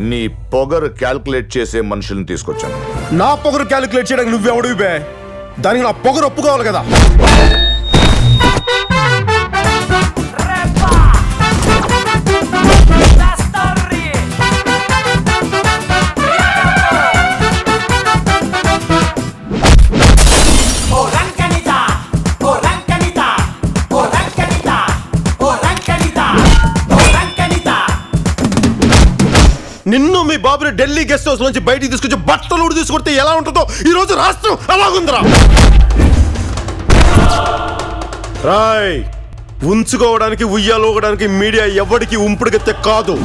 నీ పొగరు క్యాల్కులేట్ చేసే మనుషుల్ని తీసుకొచ్చాను. నా పొగరు క్యాలిక్యులేట్ చేయడానికి నువ్వెవడివి బే? దానికి నా పొగరు ఒప్పుకోవాలి కదా. నిన్ను మీ బాబుని ఢిల్లీ గెస్ట్ హౌస్ నుంచి బయటికి తీసుకొచ్చి బట్టలు ఊడి తీసుకొస్తే ఎలా ఉంటుందో ఈ రోజు రాష్ట్రం అలాగుందిరా. రాయ్, ఉంచుకోవడానికి ఉయ్యాలోగడానికి మీడియా ఎవరికి ఉంపుడుగెత్తే కాదు.